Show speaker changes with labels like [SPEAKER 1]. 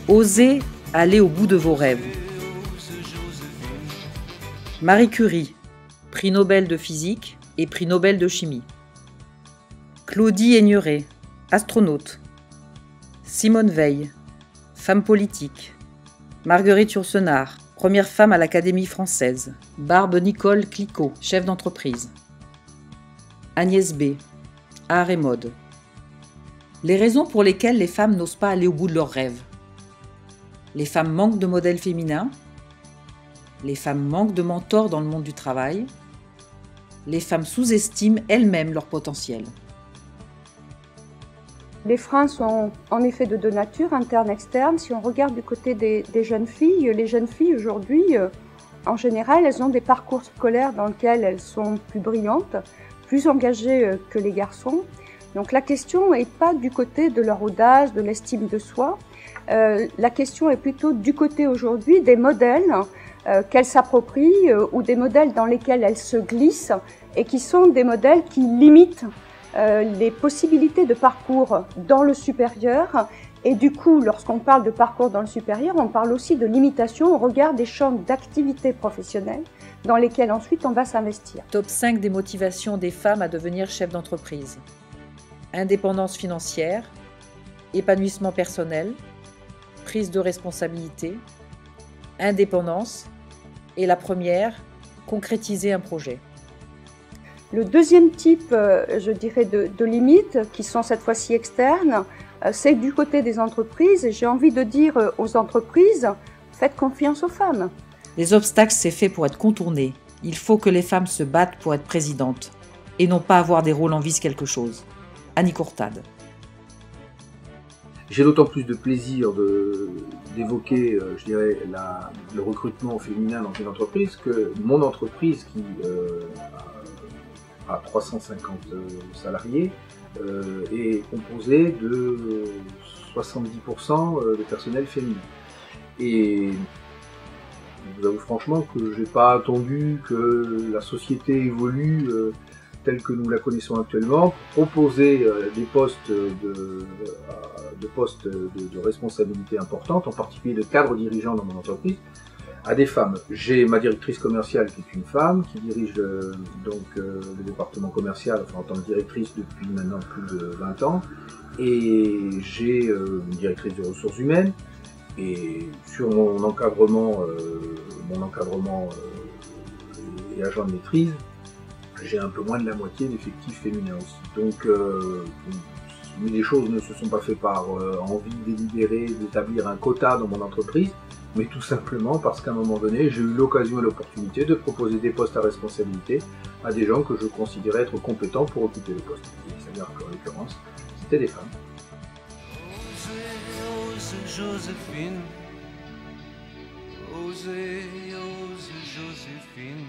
[SPEAKER 1] Osez aller au bout de vos rêves. Marie Curie, prix Nobel de physique et prix Nobel de chimie. Claudie Aigneret, astronaute. Simone Veil, femme politique. Marguerite Yourcenar, première femme à l'Académie française. Barbe Nicole Clicquot, chef d'entreprise. Agnès B, art et mode. Les raisons pour lesquelles les femmes n'osent pas aller au bout de leurs rêves. Les femmes manquent de modèles féminins. Les femmes manquent de mentors dans le monde du travail. Les femmes sous-estiment elles-mêmes leur potentiel.
[SPEAKER 2] Les freins sont en effet de deux natures, interne, externe. Si on regarde du côté des jeunes filles, les jeunes filles aujourd'hui, en général, elles ont des parcours scolaires dans lesquels elles sont plus brillantes, plus engagées que les garçons. Donc la question n'est pas du côté de leur audace, de l'estime de soi. La question est plutôt du côté aujourd'hui des modèles qu'elles s'approprient ou des modèles dans lesquels elles se glissent et qui sont des modèles qui limitent les possibilités de parcours dans le supérieur. Et du coup, lorsqu'on parle de parcours dans le supérieur, on parle aussi de limitation au regard des champs d'activité professionnelle dans lesquels ensuite on va s'investir.
[SPEAKER 1] Top 5 des motivations des femmes à devenir chef d'entreprise. Indépendance financière, épanouissement personnel, prise de responsabilité, indépendance et la première, concrétiser un projet.
[SPEAKER 2] Le deuxième type, je dirais, de limites, qui sont cette fois-ci externes, c'est du côté des entreprises. Et j'ai envie de dire aux entreprises, faites confiance aux femmes.
[SPEAKER 1] Les obstacles, c'est fait pour être contournés. Il faut que les femmes se battent pour être présidentes et non pas avoir des rôles en vice quelque chose. Annie Courtade.
[SPEAKER 3] J'ai d'autant plus de plaisir d'évoquer, je dirais, le recrutement féminin dans une entreprise que mon entreprise qui a 350 salariés est composée de 70% de personnel féminin. Et je vous avoue franchement que j'ai pas attendu que la société évolue telle que nous la connaissons actuellement, pour proposer des postes de responsabilité importante, en particulier de cadre dirigeant dans mon entreprise, à des femmes. J'ai ma directrice commerciale qui est une femme, qui dirige le département commercial, enfin, en tant que directrice depuis maintenant plus de 20 ans, et j'ai une directrice de ressources humaines, et sur mon encadrement et agent de maîtrise, j'ai un peu moins de la moitié d'effectifs féminins aussi. Donc, mais les choses ne se sont pas faites par envie délibérée d'établir un quota dans mon entreprise, mais tout simplement parce qu'à un moment donné, j'ai eu l'occasion et l'opportunité de proposer des postes à responsabilité à des gens que je considérais être compétents pour occuper les postes. C'est-à-dire qu'en l'occurrence, c'était des femmes.
[SPEAKER 4] Joséphine, osez, Joséphine.